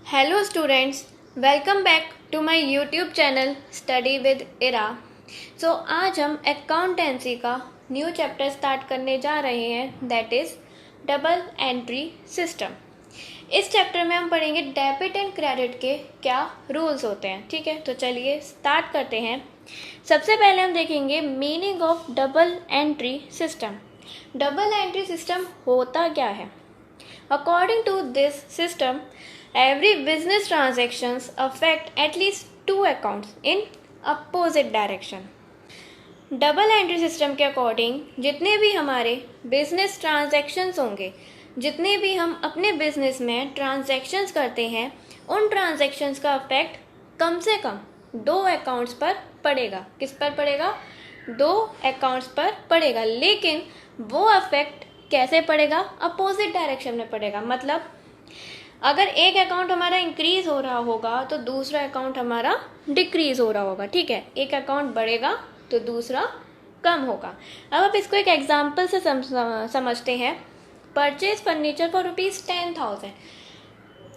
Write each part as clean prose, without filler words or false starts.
Hello students, welcome back to my YouTube channel study with Ira. So आज हम accountancy का new chapter start करने जा रहे हैं, that is double entry system. इस चैप्टर में हम पढ़ेंगे डेबिट एंड क्रेडिट के क्या रूल्स होते हैं। ठीक है, तो चलिए स्टार्ट करते हैं। सबसे पहले हम देखेंगे meaning of double entry system. Double entry system होता क्या है? According to this system, every business transactions affect at least two accounts in opposite direction. Double entry system के अकॉर्डिंग जितने भी हमारे बिजनेस ट्रांजैक्शंस होंगे, जितने भी हम अपने बिजनेस में ट्रांजैक्शंस करते हैं, उन ट्रांजैक्शंस का इफेक्ट कम से कम दो अकाउंट्स पर पड़ेगा। किस पर पड़ेगा? दो अकाउंट्स पर पड़ेगा। लेकिन वो इफेक्ट कैसे पड़ेगा? अपोजिट डायरेक्शन में पड़ेगा। मतलब अगर एक अकाउंट हमारा इंक्रीज हो रहा होगा तो दूसरा अकाउंट हमारा डिक्रीज हो रहा होगा। ठीक है, एक अकाउंट बढ़ेगा तो दूसरा कम होगा। अब आप इसको एक एग्जांपल से समझते हैं। Purchase furniture for ₹10,000।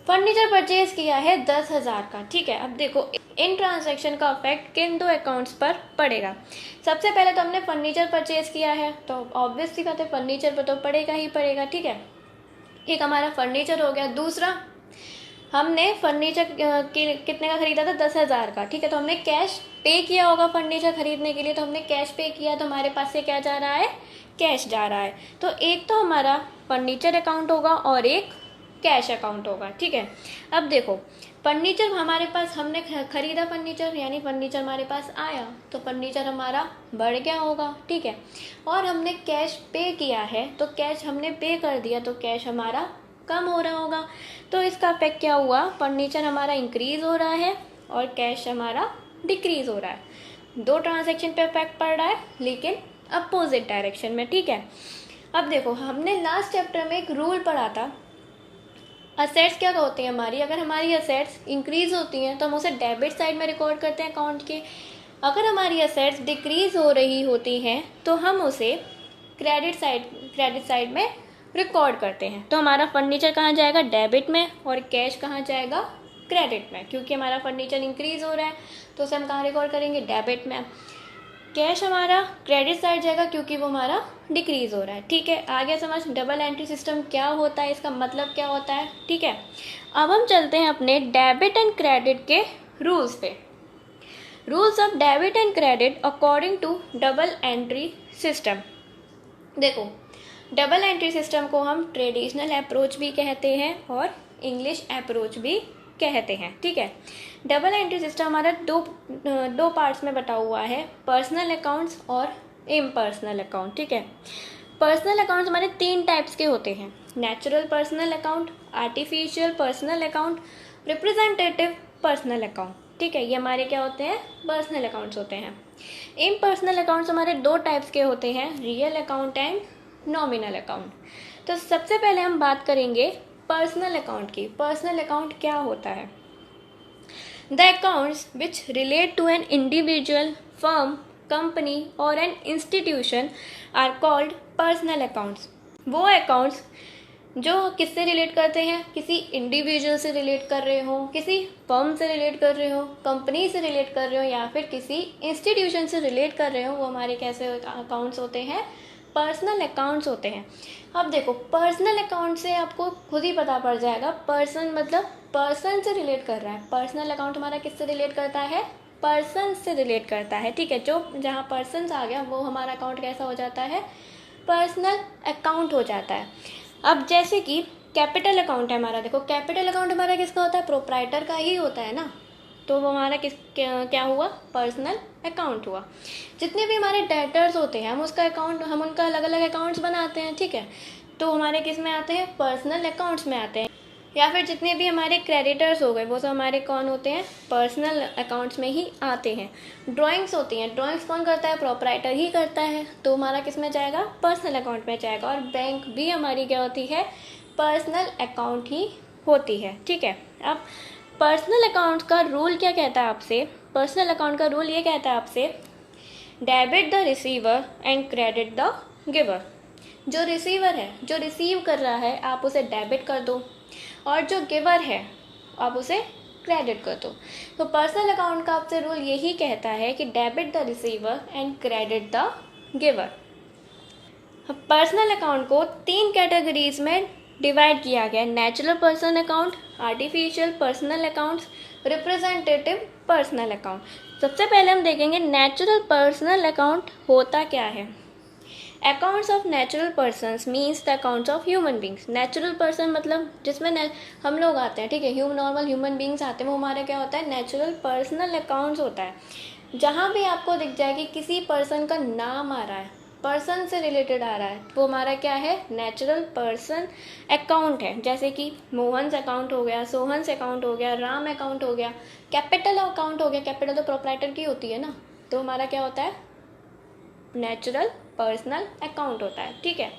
Furniture purchase किया है 10,000 का। ठीक है, अब देखो इन ट्रांजैक्शन का इफेक्ट किन दो अकाउंट्स पर पड़ेगा। सबसे पहले तो हमने फर्नीचर परचेज किया है तो ऑब्वियस सी बात है फर्नीचर पर तो पड़ेगा ही पड़ेगा। ठीक है, एक हमारा फर्नीचर हो गया। दूसरा हमने फर्नीचर कितने का खरीदा था? 10,000 का। ठीक है, तो हमने कैश पे किया होगा फर्नीचर खरीदने के लिए, तो हमने कैश पे किया तो हमारे पास से क्या जा रहा है? कैश जा रहा है। तो एक तो हमारा फर्नीचर अकाउंट होगा और एक कैश अकाउंट होगा। ठीक है, अब देखो फर्नीचर हमारे पास, हमने खरीदा फर्नीचर, यानी फर्नीचर हमारे पास आया तो फर्नीचर हमारा बढ़ गया होगा। ठीक है, और हमने कैश पे किया है तो कैश हमने पे कर दिया तो कैश हमारा कम हो रहा होगा। तो इसका इफेक्ट क्या हुआ? फर्नीचर हमारा इंक्रीज हो रहा है और कैश हमारा डिक्रीज हो रहा है। दो ट्रांजैक्शन पे इफेक्ट पड़ रहा है लेकिन अपोजिट डायरेक्शन में। ठीक है, अब देखो हमने लास्ट चैप्टर में एक रूल पढ़ा था। असेट्स क्या होती हैं हमारी? अगर हमारी असेट्स इंक्रीज होती हैं तो हम उसे डेबिट साइड में रिकॉर्ड करते हैं अकाउंट के। अगर हमारी असेट्स डिक्रीज हो रही होती हैं तो हम उसे क्रेडिट साइड में रिकॉर्ड करते हैं। तो हमारा फर्नीचर कहाँ जाएगा? डेबिट में। और कैश कहाँ जाएगा? क्रेडिट में। क्योंकि हमारा फर्नीचर इंक्रीज हो रहा है तो उसे हम कहाँ रिकॉर्ड करेंगे? डेबिट में। कैश हमारा क्रेडिट साइड जाएगा क्योंकि वो हमारा डिक्रीज हो रहा है। ठीक है, आगे समझ डबल एंट्री सिस्टम क्या होता है, इसका मतलब क्या होता है। ठीक है, अब हम चलते हैं अपने डेबिट एंड क्रेडिट के रूल्स पे। Rules of debit and credit according to double entry system. देखो डबल एंट्री सिस्टम को हम ट्रेडिशनल अप्रोच भी कहते हैं और इंग्लिश अप्रोच भी कहते हैं। ठीक है, डबल एंट्री सिस्टम हमारा दो पार्ट्स में बटा हुआ है, पर्सनल अकाउंट्स और इम्पर्सनल अकाउंट। ठीक है, पर्सनल अकाउंट्स हमारे तीन टाइप्स के होते हैं, natural personal account, artificial personal account, representative personal account. ठीक है, ये हमारे क्या होते हैं? पर्सनल अकाउंट्स होते हैं। इम्पर्सनल अकाउंट्स हमारे दो टाइप्स के होते हैं, real account and nominal account. तो सबसे पहले हम बात करेंगे पर्सनल अकाउंट की। पर्सनल अकाउंट क्या होता है? The accounts which relate to an individual, firm, company और an institution are called personal accounts. वो अकाउंट्स जो किससे रिलेट करते हैं? किसी इंडिविजुअल से रिलेट कर रहे हो, किसी फर्म से रिलेट कर रहे हो, कंपनी से रिलेट कर रहे हो या फिर किसी इंस्टीट्यूशन से रिलेट कर रहे हो, वो हमारे कैसे अकाउंट्स होते हैं? पर्सनल अकाउंट्स होते हैं। अब देखो पर्सनल अकाउंट से आपको खुद ही पता पड़ जाएगा, पर्सन मतलब पर्सन से रिलेट कर रहा है। पर्सनल अकाउंट हमारा किससे रिलेट करता है? पर्सन से रिलेट करता है। ठीक है, जो जहाँ पर्सन आ गया वो हमारा अकाउंट कैसा हो जाता है? पर्सनल अकाउंट हो जाता है। अब जैसे कि कैपिटल अकाउंट है हमारा, देखो कैपिटल अकाउंट हमारा किसका होता है? प्रोप्राइटर का ही होता है ना, तो वो हमारा क्या हुआ? पर्सनल अकाउंट हुआ। जितने भी हमारे डेटर्स होते हैं हम उनका अलग अलग अकाउंट्स बनाते हैं। ठीक है, तो हमारे किस में आते हैं? पर्सनल अकाउंट्स में आते हैं। या फिर जितने भी हमारे क्रेडिटर्स हो गए वो सब हमारे कौन होते हैं? पर्सनल अकाउंट्स में ही आते हैं। ड्राइंग्स होती हैं, ड्राइंग्स कौन करता है? प्रोप्राइटर ही करता है, तो हमारा किस में जाएगा? पर्सनल अकाउंट में जाएगा। और बैंक भी हमारी क्या होती है? पर्सनल अकाउंट ही होती है। ठीक है, अब पर्सनल अकाउंट का रूल क्या कहता है आपसे? पर्सनल अकाउंट का रूल ये कहता है आपसे, debit the receiver and credit the giver. जो रिसीवर है, जो रिसीव कर रहा है, आप उसे डेबिट कर दो, और जो गिवर है आप उसे क्रेडिट कर दो। तो पर्सनल अकाउंट का आपसे रूल यही कहता है कि debit the receiver and credit the giver. Personal account को 3 कैटेगरीज में डिवाइड किया गया है, natural personal account, artificial personal accounts, representative personal account. सबसे पहले हम देखेंगे नेचुरल पर्सनल अकाउंट होता क्या है। Accounts of natural persons means the accounts of human beings. Natural person मतलब जिसमें हम लोग आते हैं, ठीक है, नॉर्मल ह्यूमन बींग्स आते हैं, वो हमारा क्या होता है, नेचुरल पर्सनल अकाउंट्स होता है। जहाँ भी आपको दिख जाए कि किसी पर्सन का नाम आ रहा है, पर्सन से रिलेटेड आ रहा है, वो हमारा क्या है, नेचुरल पर्सन अकाउंट है। जैसे कि मोहन्स अकाउंट हो गया, सोहन्स अकाउंट हो गया, राम अकाउंट हो गया, कैपिटल अकाउंट हो गया, कैपिटल तो प्रोप्राइटर की होती है ना, तो हमारा क्या होता है, नेचुरल पर्सनल अकाउंट होता है। ठीक है,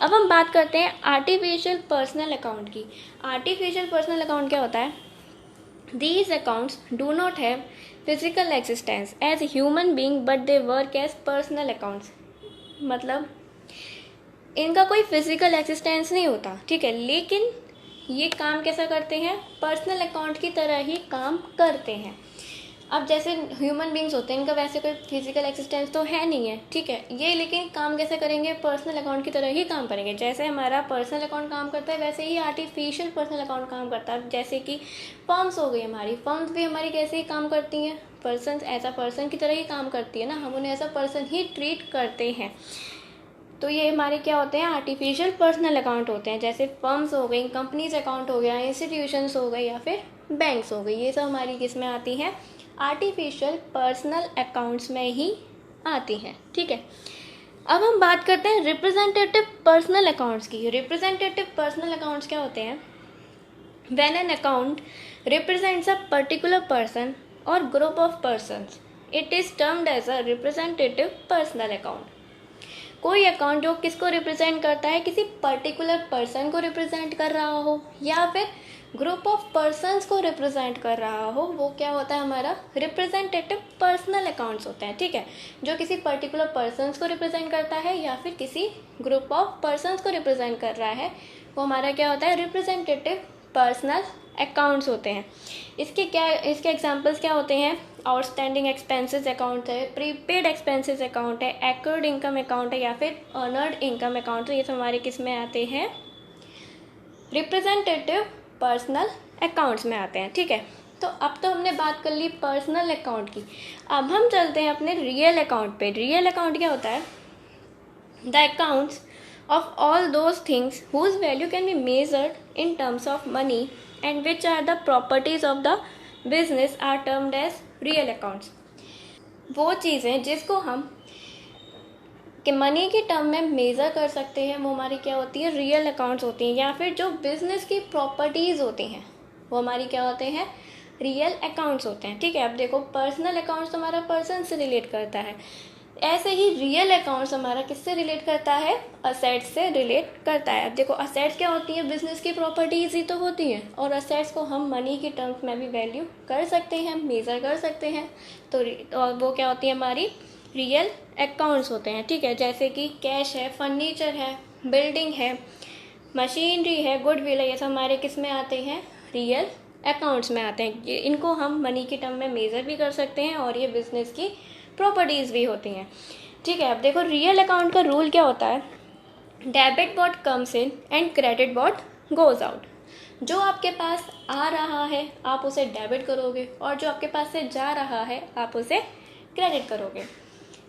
अब हम बात करते हैं आर्टिफिशियल पर्सनल अकाउंट की। आर्टिफिशियल पर्सनल अकाउंट क्या होता है, these accounts do not have physical existence as human being but they work as personal accounts. मतलब इनका कोई फिजिकल एग्जिस्टेंस नहीं होता, ठीक है, लेकिन ये काम कैसा करते हैं, पर्सनल अकाउंट की तरह ही काम करते हैं। अब जैसे ह्यूमन बींग्स होते हैं, इनका वैसे कोई फिजिकल एक्सिस्टेंस तो है नहीं है, ठीक है, ये लेकिन काम कैसे करेंगे, पर्सनल अकाउंट की तरह ही काम करेंगे। जैसे हमारा पर्सनल अकाउंट काम करता है वैसे ही आर्टिफिशियल पर्सनल अकाउंट काम करता है। जैसे कि फर्म्स हो गई हमारी, फर्म्स भी हमारी कैसे ही काम करती हैं, पर्सन एज अ पर्सन की तरह ही काम करती है ना, हम उन्हें एज अ पर्सन ही ट्रीट करते हैं। तो ये हमारे क्या होते हैं, आर्टिफिशियल पर्सनल अकाउंट होते हैं। जैसे फर्म्स हो गई, कंपनीज अकाउंट हो गया, इंस्टीट्यूशंस हो गए या फिर बैंक्स हो गई, ये सब हमारी किस में आती हैं, आर्टिफिशियल पर्सनल अकाउंट्स में ही आती हैं। ठीक है, अब हम बात करते हैं रिप्रेजेंटेटिव पर्सनल अकाउंट्स की। रिप्रेजेंटेटिव पर्सनल अकाउंट्स क्या होते हैं, when an account represents a particular person और group of persons it is termed as a representative personal account. कोई अकाउंट जो किसको रिप्रेजेंट करता है, किसी पर्टिकुलर पर्सन को रिप्रेजेंट कर रहा हो या फिर ग्रुप ऑफ पर्सन्स को रिप्रेजेंट कर रहा हो, वो क्या होता है, हमारा रिप्रेजेंटेटिव पर्सनल अकाउंट्स होता है। ठीक है, जो किसी पर्टिकुलर पर्सन्स को रिप्रेजेंट करता है या फिर किसी ग्रुप ऑफ पर्सन्स को रिप्रेजेंट कर रहा है, वो हमारा क्या होता है, रिप्रेजेंटेटिव पर्सनल अकाउंट्स होते हैं। इसके एग्जांपल्स क्या होते हैं, आउटस्टैंडिंग एक्सपेंसेस अकाउंट है, प्रीपेड एक्सपेंसेस अकाउंट है, एक्रूड इनकम अकाउंट है या फिर अर्नर्ड इनकम अकाउंट। तो ये सब हमारे किस में आते हैं, रिप्रेजेंटेटिव पर्सनल अकाउंट्स में आते हैं। ठीक है, तो अब तो हमने बात कर ली पर्सनल अकाउंट की, अब हम चलते हैं अपने रियल अकाउंट पे। रियल अकाउंट क्या होता है, the accounts of all those things whose value can be measured in terms of money and which are the properties of the business are termed as real accounts। वो चीज़ें जिसको हम कि money के term में मेज़र कर सकते हैं, वो हमारी क्या होती है, रियल अकाउंट्स होती हैं। या फिर जो बिजनेस की प्रॉपर्टीज़ होती हैं वो हमारी क्या होते हैं, रियल अकाउंट्स होते हैं। ठीक है, अब देखो पर्सनल अकाउंट्स हमारा पर्सन से रिलेट करता है, ऐसे ही रियल अकाउंट्स हमारा किससे रिलेट करता है, असेट्स से रिलेट करता है। अब देखो असेट्स क्या होती हैं, बिजनेस की प्रॉपर्टीज ही तो होती हैं, और असेट्स को हम मनी की टर्म्स में भी वैल्यू कर सकते हैं, मेज़र कर सकते हैं। तो वो क्या होती है, हमारी रियल अकाउंट्स होते हैं। ठीक है, जैसे कि कैश है, फर्नीचर है, बिल्डिंग है, मशीनरी है, गुडविल है, ये सब हमारे किस में आते हैं, रियल अकाउंट्स में आते हैं। इनको हम मनी की टर्म में मेज़र भी कर सकते हैं और ये बिजनेस की प्रॉपर्टीज़ भी होती हैं। ठीक है, अब देखो रियल अकाउंट का रूल क्या होता है, debit what comes in and credit what goes out. जो आपके पास आ रहा है आप उसे डेबिट करोगे और जो आपके पास से जा रहा है आप उसे क्रेडिट करोगे।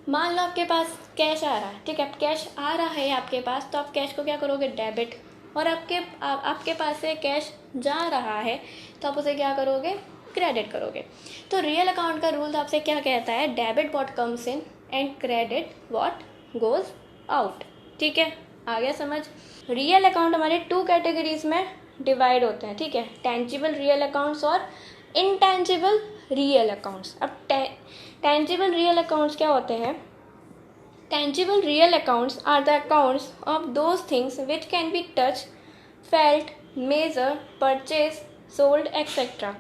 मान लो आपके पास कैश आ रहा है, ठीक है, कैश आ रहा है आपके पास, तो आप कैश को क्या करोगे, डेबिट, और आपके पास से कैश जा रहा है तो आप उसे क्या करोगे, क्रेडिट करोगे। तो रियल अकाउंट का रूल आपसे क्या कहता है, debit what comes in and credit what goes out. ठीक है, आ गया समझ। रियल अकाउंट हमारे 2 कैटेगरीज में डिवाइड होते हैं। ठीक है, टेंजिबल रियल अकाउंट्स और इनटेंजिबल रियल अकाउंट्स। अब टेंजिबल रियल अकाउंट्स क्या होते हैं, tangible real accounts are the accounts of those things which can be touch, felt, measure, purchase, sold etcetera.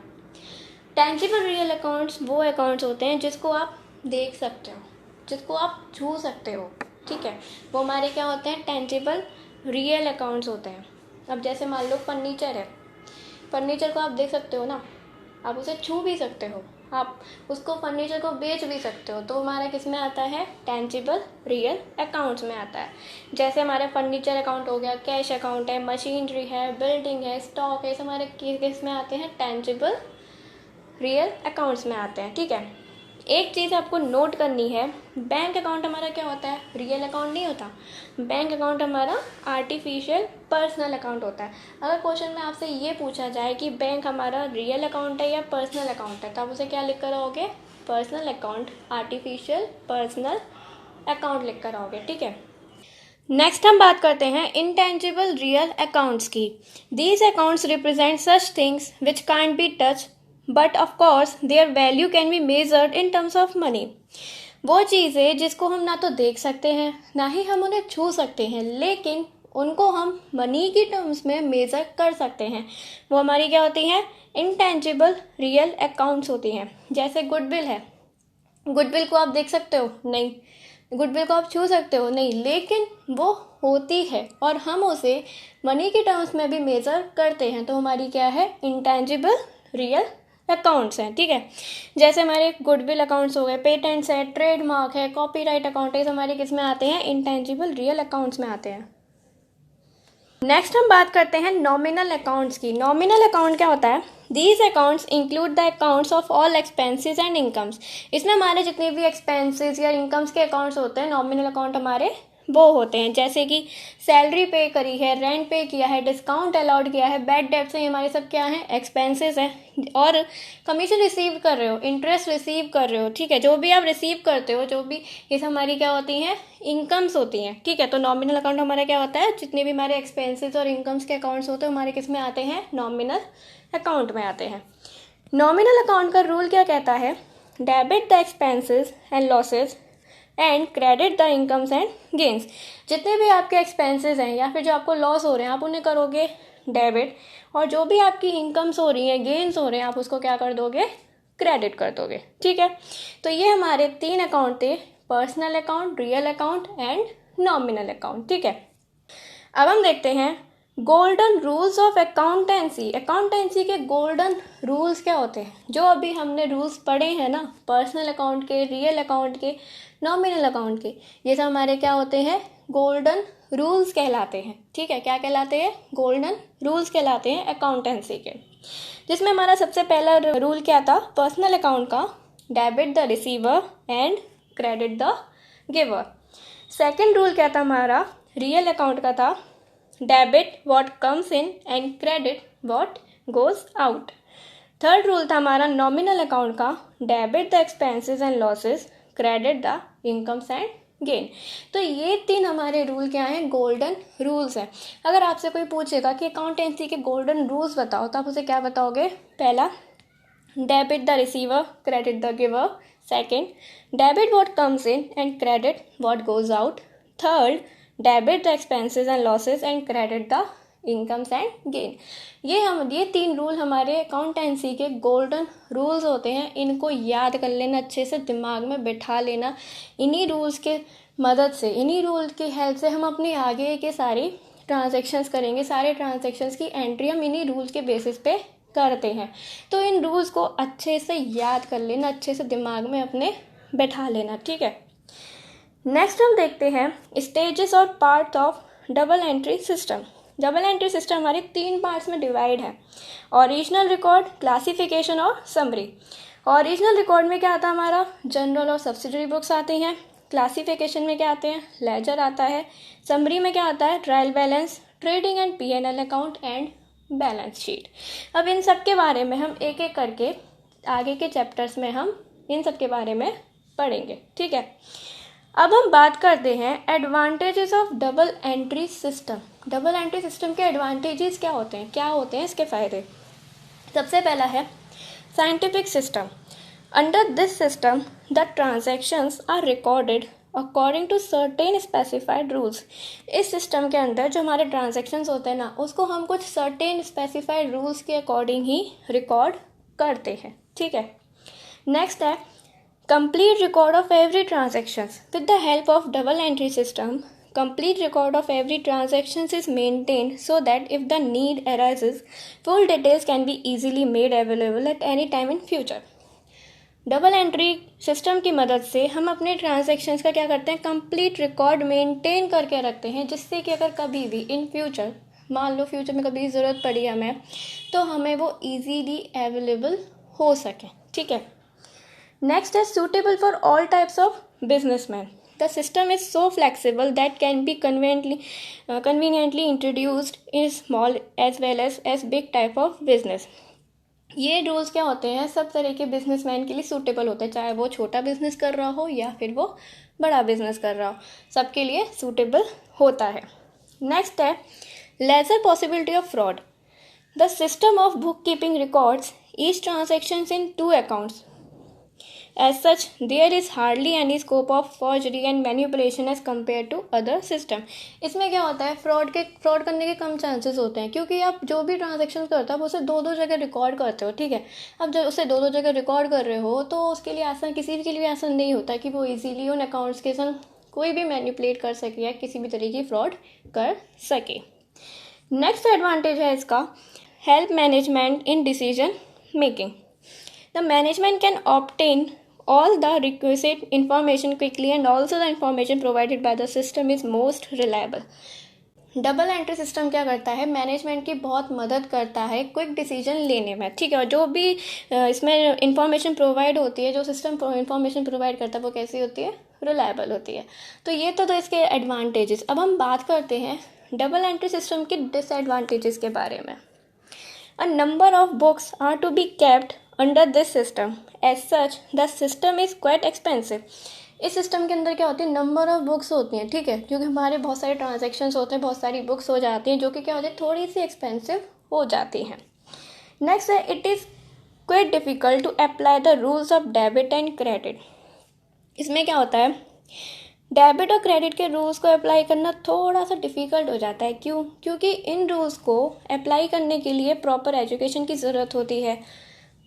Tangible real accounts वो अकाउंट्स होते हैं जिसको आप देख सकते हो, जिसको आप छू सकते हो। ठीक है, वो हमारे क्या होते हैं, टेंजिबल रियल अकाउंट्स होते हैं। अब जैसे मान लो फर्नीचर है, फर्नीचर को आप देख सकते हो ना, आप उसे छू भी सकते हो, आप उसको फर्नीचर को बेच भी सकते हो, तो हमारा किस में आता है, टेंजिबल रियल अकाउंट्स में आता है। जैसे हमारे फर्नीचर अकाउंट हो गया, कैश अकाउंट है, मशीनरी है, बिल्डिंग है, स्टॉक है, हमारे किस में आते हैं, टेंजिबल रियल अकाउंट्स में आते हैं। ठीक है, एक चीज़ आपको नोट करनी है, बैंक अकाउंट हमारा क्या होता है, रियल अकाउंट नहीं होता। बैंक अकाउंट हमारा आर्टिफिशियल पर्सनल अकाउंट होता है। अगर क्वेश्चन में आपसे ये पूछा जाए कि बैंक हमारा रियल अकाउंट है या पर्सनल अकाउंट है, तो आप उसे क्या लिख कर आओगे, personal account, artificial personal account लिख कर आओगे। ठीक है, नेक्स्ट हम बात करते हैं इंटेंजिबल रियल अकाउंट्स की। These accounts represent such things which can't be touch but of course their value can be measured in terms of money. वो चीज़ें जिसको हम ना तो देख सकते हैं ना ही हम उन्हें छू सकते हैं, लेकिन उनको हम मनी की टर्म्स में मेज़र कर सकते हैं, वो हमारी क्या होती हैं, इंटेंजिबल रियल अकाउंट्स होती हैं। जैसे गुडविल है, गुडविल को आप देख सकते हो, नहीं। गुडविल को आप छू सकते हो, नहीं, लेकिन वो होती है और हम उसे मनी की टर्म्स में भी मेज़र करते हैं, तो हमारी क्या है, इंटेंजिबल रियल अकाउंट्स हैं। ठीक है, जैसे हमारे गुडविल अकाउंट्स हो गए, पेटेंट्स है, ट्रेडमार्क है, कॉपीराइट अकाउंट है, हमारे किस में आते हैं, इंटेंजिबल रियल अकाउंट्स में आते हैं। नेक्स्ट हम बात करते हैं नॉमिनल अकाउंट्स की। नॉमिनल अकाउंट क्या होता है, these accounts include the accounts of all expenses and incomes. इसमें हमारे जितने भी एक्सपेंसेस या इनकम्स के अकाउंट्स होते हैं, नॉमिनल अकाउंट हमारे वो होते हैं। जैसे कि सैलरी पे करी है, रेंट पे किया है, डिस्काउंट अलाउड किया है, बैड डेब्ट्स हैं, हमारे सब क्या हैं, एक्सपेंसेस हैं। और कमीशन रिसीव कर रहे हो, इंटरेस्ट रिसीव कर रहे हो, ठीक है, जो भी आप रिसीव करते हो, जो भी, ये हमारी क्या होती हैं, इनकम्स होती हैं। ठीक है, तो नॉमिनल अकाउंट हमारा क्या होता है, जितने भी हमारे एक्सपेंसेस और इनकम्स के अकाउंट्स होते हैं हमारे किस में आते हैं, नॉमिनल अकाउंट में आते हैं। नॉमिनल अकाउंट का रूल क्या कहता है, debit the expenses and losses and credit the incomes and gains. जितने भी आपके एक्सपेंसेस हैं या फिर जो आपको लॉस हो रहे हैं, आप उन्हें करोगे डेबिट, और जो भी आपकी इनकम्स हो रही हैं, गेन्स हो रहे हैं, आप उसको क्या कर दोगे, क्रेडिट कर दोगे। ठीक है, तो ये हमारे 3 अकाउंट थे, personal account, real account and nominal account. ठीक है, अब हम देखते हैं golden rules of accountancy. Accountancy के गोल्डन रूल्स क्या होते हैं, जो अभी हमने रूल्स पढ़े हैं ना, पर्सनल अकाउंट के, रियल अकाउंट के, नॉमिनल अकाउंट के, ये सब हमारे क्या होते हैं, गोल्डन रूल्स कहलाते हैं। ठीक है, क्या कहलाते हैं, गोल्डन रूल्स कहलाते हैं अकाउंटेंसी के। जिसमें हमारा सबसे पहला रूल क्या था, पर्सनल अकाउंट का, debit the receiver and credit the giver. Second rule क्या था हमारा, रियल अकाउंट का था, debit what comes in and credit what goes out. Third rule था हमारा नॉमिनल अकाउंट का, debit the expenses and losses, credit the incomes and gain. तो ये 3 हमारे रूल क्या हैं, गोल्डन रूल्स हैं। अगर आपसे कोई पूछेगा कि अकाउंटेंसी के गोल्डन रूल्स बताओ, तो आप उसे क्या बताओगे, पहला debit the receiver, credit the giver. Second, debit what comes in and credit what goes out. Third, debit the expenses and losses and credit the incomes and gain. ये 3 rule हमारे accountancy के गोल्डन रूल्स होते हैं। इनको याद कर लेना, अच्छे से दिमाग में बिठा लेना। इन्हीं रूल्स के मदद से, इन्हीं रूल की हेल्प से हम अपने आगे के सारे ट्रांजैक्शंस करेंगे। सारे ट्रांजैक्शंस की एंट्री हम इन्हीं रूल्स के बेसिस पे करते हैं। तो इन रूल्स को अच्छे से याद कर लेना, अच्छे से दिमाग में अपने बैठा लेना। ठीक है, नेक्स्ट हम देखते हैं स्टेजेस और part of double entry system. Double entry system हमारे 3 पार्ट्स में डिवाइड है, ओरिजिनल रिकॉर्ड, क्लासिफिकेशन और समरी। ओरिजिनल रिकॉर्ड में क्या आता है हमारा, जनरल और सब्सिडरी बुक्स आती हैं। क्लासिफिकेशन में क्या आते हैं, लेजर आता है। समरी में क्या आता है, trial balance, trading and P&L account and balance sheet. अब इन सब के बारे में हम एक एक करके आगे के चैप्टर्स में हम इन सब के बारे में पढ़ेंगे। ठीक है, अब हम बात करते हैं advantages of double entry system. Double entry system के एडवांटेजेस क्या होते हैं, क्या होते हैं इसके फ़ायदे। सबसे पहला है scientific system. Under this system the transactions are recorded according to certain specified rules. इस सिस्टम के अंदर जो हमारे ट्रांजैक्शंस होते हैं ना, उसको हम कुछ सर्टेन स्पेसिफाइड रूल्स के अकॉर्डिंग ही रिकॉर्ड करते हैं। ठीक है, नेक्स्ट है complete record of every transactions with the help of double entry system. complete record of every transaction is maintained so that if the need arises, full details can be easily made available at any time in future. Double entry system की मदद से हम अपने transactions का क्या करते हैं, complete record maintain करके रखते हैं, जिससे कि अगर कभी भी इन फ्यूचर, मान लो फ्यूचर में कभी ज़रूरत पड़ी हमें, तो हमें वो इजीली अवेलेबल हो सके. ठीक है. नेक्स्ट है suitable for all types of businessman. The system is so flexible that can be conveniently introduced in small as well as big type of business. ये रूल्स क्या होते हैं, सब तरह के बिजनेसमैन के लिए सूटेबल होते हैं, चाहे वो छोटा बिजनेस कर रहा हो या फिर वो बड़ा बिजनेस कर रहा हो, सबके लिए सूटेबल होता है. नेक्स्ट है lesser possibility of fraud. The system of book keeping records each transactions in 2 accounts. As such, there is hardly any scope of forgery and manipulation as compared to other system. इसमें क्या होता है, fraud करने के कम chances होते हैं, क्योंकि आप जो भी ट्रांजेक्शन करते हो आप उसे 2 जगह रिकॉर्ड करते हो. ठीक है. अब जब उसे 2 जगह रिकॉर्ड कर रहे हो तो उसके लिए आसान, किसी के लिए आसान नहीं होता कि वो इजीली उन अकाउंट्स के संग कोई भी मैनिपुलेट कर सके या किसी भी तरीके की फ्रॉड कर सके. नेक्स्ट एडवांटेज है इसका, help management in decision making. The management can obtain all the requisite information quickly and also the information provided by the system is most reliable. Double entry system क्या करता है, management की बहुत मदद करता है क्विक डिसीजन लेने में. ठीक है. और जो भी इसमें इंफॉर्मेशन प्रोवाइड होती है, जो सिस्टम इंफॉर्मेशन प्रोवाइड करता है, वो कैसी होती है, रिलायबल होती है. तो ये तो इसके एडवांटेजेस. अब हम बात करते हैं डबल एंट्री सिस्टम के डिसएडवांटेजेस के बारे में. A number of books are to be kept under this system. As such the system is quite expensive. इस सिस्टम के अंदर क्या होती है, नंबर ऑफ बुक्स होती हैं. ठीक है. क्योंकि हमारे बहुत सारे ट्रांजेक्शन्स होते हैं, बहुत सारी बुक्स हो जाती हैं, जो कि क्या होती है, थोड़ी सी एक्सपेंसिव हो जाती हैं. नेक्स्ट है it is quite difficult to apply the rules of debit and credit. इसमें क्या होता है, डेबिट और क्रेडिट के रूल्स को अप्लाई करना थोड़ा सा डिफ़िकल्ट हो जाता है. क्यों? क्योंकि इन रूल्स को अप्लाई करने के लिए प्रॉपर एजुकेशन की ज़रूरत होती है,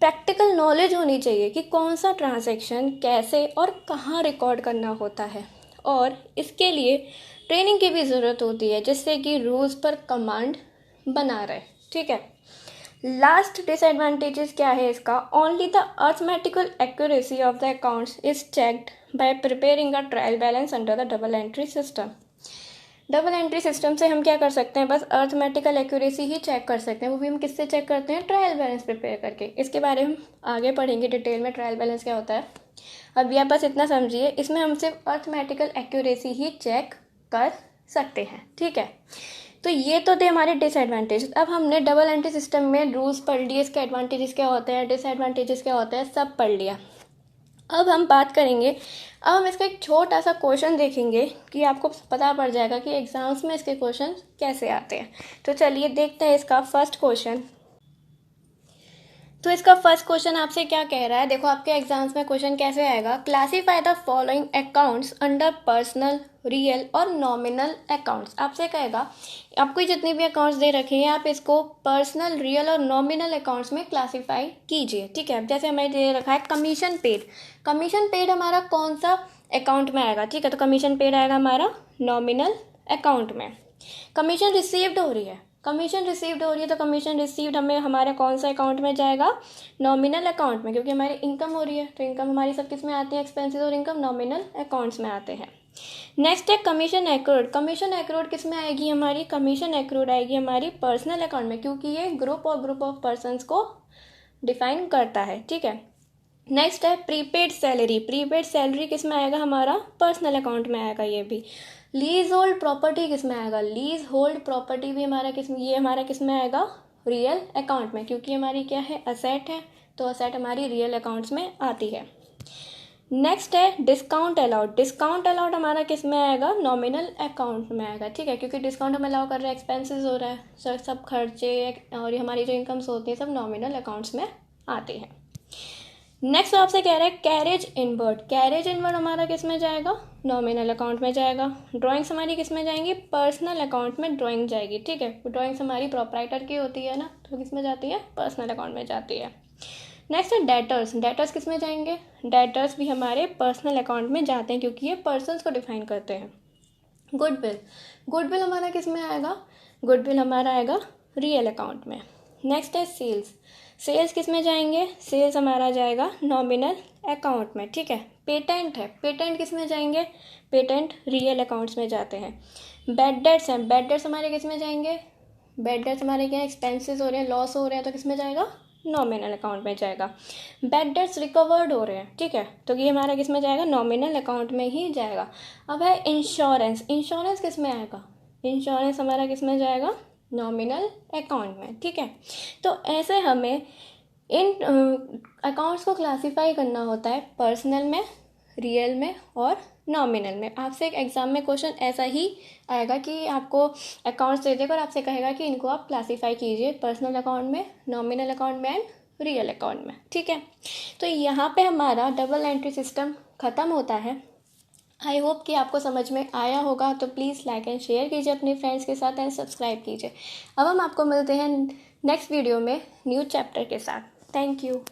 प्रैक्टिकल नॉलेज होनी चाहिए कि कौन सा ट्रांजैक्शन कैसे और कहाँ रिकॉर्ड करना होता है, और इसके लिए ट्रेनिंग की भी ज़रूरत होती है, जिससे कि रूल्स पर कमांड बना रहे. ठीक है. लास्ट डिसएडवांटेजेस क्या है इसका, only the arithmetical accuracy of the accounts is checked by preparing a trial balance under the double entry system. Double entry system से हम क्या कर सकते हैं, बस अर्थमेटिकल एक्यूरेसी ही चेक कर सकते हैं. वो भी हम किससे चेक करते हैं, ट्रायल बैलेंस प्रिपेयर करके. इसके बारे में हम आगे पढ़ेंगे डिटेल में, ट्रायल बैलेंस क्या होता है. अब आप बस इतना समझिए, इसमें हम सिर्फ अर्थमेटिकल एक्यूरेसी ही चेक कर सकते हैं. ठीक है. तो ये तो थे हमारे डिसएडवांटेज. अब हमने डबल एंट्री सिस्टम में रूल्स पढ़ लिए, इसके एडवांटेजेस क्या होते हैं, डिसएडवांटेजेस क्या होते हैं, सब पढ़ लिया. अब हम बात करेंगे, अब हम इसका एक छोटा सा क्वेश्चन देखेंगे कि आपको पता पड़ जाएगा कि एग्जाम्स में इसके क्वेश्चन कैसे आते हैं. तो चलिए देखते हैं इसका फर्स्ट क्वेश्चन. तो इसका फर्स्ट क्वेश्चन आपसे क्या कह रहा है, देखो आपके एग्जाम्स में क्वेश्चन कैसे आएगा. Classify the following accounts under personal, real और नॉमिनल अकाउंट्स. आपसे कहेगा आपको जितने भी अकाउंट्स दे रखे हैं, आप इसको पर्सनल, रियल और नॉमिनल अकाउंट्स में क्लासीफाई कीजिए. ठीक है. जैसे हमें दे रखा है कमीशन पेड. कमीशन पेड हमारा कौन सा अकाउंट में आएगा. ठीक है. तो कमीशन पेड आएगा हमारा नॉमिनल अकाउंट में. कमीशन रिसीव्ड हो रही है, तो कमीशन रिसीव्ड हमें हमारे कौन सा अकाउंट में जाएगा, नॉमिनल अकाउंट में, क्योंकि हमारी इनकम हो रही है, तो इनकम हमारी सब किस में आती है, एक्सपेंसेस और इनकम नॉमिनल अकाउंट्स में आते हैं. नेक्स्ट है कमीशन एक्रूड. कमीशन एक्रूड किस में आएगी हमारी, कमीशन एक्रूड आएगी हमारी पर्सनल अकाउंट में, क्योंकि ये ग्रुप ऑफ पर्सनस को डिफाइन करता है. ठीक है. नेक्स्ट है प्रीपेड सैलरी. प्रीपेड सैलरी किस में आएगा, हमारा पर्सनल अकाउंट में आएगा. ये भी लीज होल्ड प्रॉपर्टी किस में आएगा, लीज होल्ड प्रॉपर्टी भी हमारा ये हमारा किस में आएगा, रियल अकाउंट में, क्योंकि हमारी क्या है, असेट है, तो असेट हमारी रियल अकाउंट्स में आती है. नेक्स्ट है डिस्काउंट अलाउड. डिस्काउंट अलाउड हमारा किस में आएगा, नॉमिनल अकाउंट में आएगा. ठीक है. क्योंकि डिस्काउंट हम अलाउ कर रहे हैं, एक्सपेंसेस हो रहा है, सब खर्चे और हमारी जो इनकम्स होती हैं सब नॉमिनल अकाउंट्स में आते हैं. नेक्स्ट आपसे कह रहा है कैरेज इनवर्ड. कैरेज इनवर्ड हमारा किस में जाएगा, नॉमिनल अकाउंट में जाएगा. ड्राइंग्स हमारी किस में जाएंगी, पर्सनल अकाउंट में ड्राइंग जाएगी. ठीक है. ड्राइंग्स हमारी प्रोप्राइटर की होती है ना, तो किस में जाती है, पर्सनल अकाउंट में जाती है. नेक्स्ट है डेटर्स. डेटर्स किस में जाएंगे, डेटर्स भी हमारे पर्सनल अकाउंट में जाते हैं, क्योंकि ये पर्सनस को डिफाइन करते हैं. गुडविल हमारा किस में आएगा? गुडविल हमारा आएगा रियल अकाउंट में। नेक्स्ट है सेल्स किस में जाएंगे? सेल्स हमारा जाएगा नॉमिनल अकाउंट में, ठीक है। पेटेंट है, पेटेंट किस में जाएंगे? पेटेंट रियल अकाउंट्स में जाते हैं। बैड डेट्स हैं, बैड डेट्स हमारे किस में जाएंगे? बैड डेट्स हमारे क्या एक्सपेंसेस हो रहे हैं, लॉस हो रहे हैं, तो किस में जाएगा? नॉमिनल अकाउंट में जाएगा। बैड डेट्स रिकवर्ड हो रहे हैं, ठीक है, तो ये हमारा किस में जाएगा? नॉमिनल अकाउंट में ही जाएगा। अब है इंश्योरेंस किस में आएगा? इंश्योरेंस हमारा किस में जाएगा? नॉमिनल अकाउंट में, ठीक है। तो ऐसे हमें इन अकाउंट्स को क्लासीफाई करना होता है पर्सनल में, रियल में और नॉमिनल में। आपसे एक एग्जाम में क्वेश्चन ऐसा ही आएगा कि आपको अकाउंट्स दे देगा और आपसे कहेगा कि इनको आप क्लासीफाई कीजिए पर्सनल अकाउंट में, नॉमिनल अकाउंट में एंड रियल अकाउंट में, ठीक है। तो यहाँ पे हमारा डबल एंट्री सिस्टम ख़त्म होता है। आई होप कि आपको समझ में आया होगा। तो प्लीज़ लाइक एंड शेयर कीजिए अपने फ्रेंड्स के साथ एंड सब्सक्राइब कीजिए। अब हम आपको मिलते हैं नेक्स्ट वीडियो में न्यू चैप्टर के साथ। Thank you.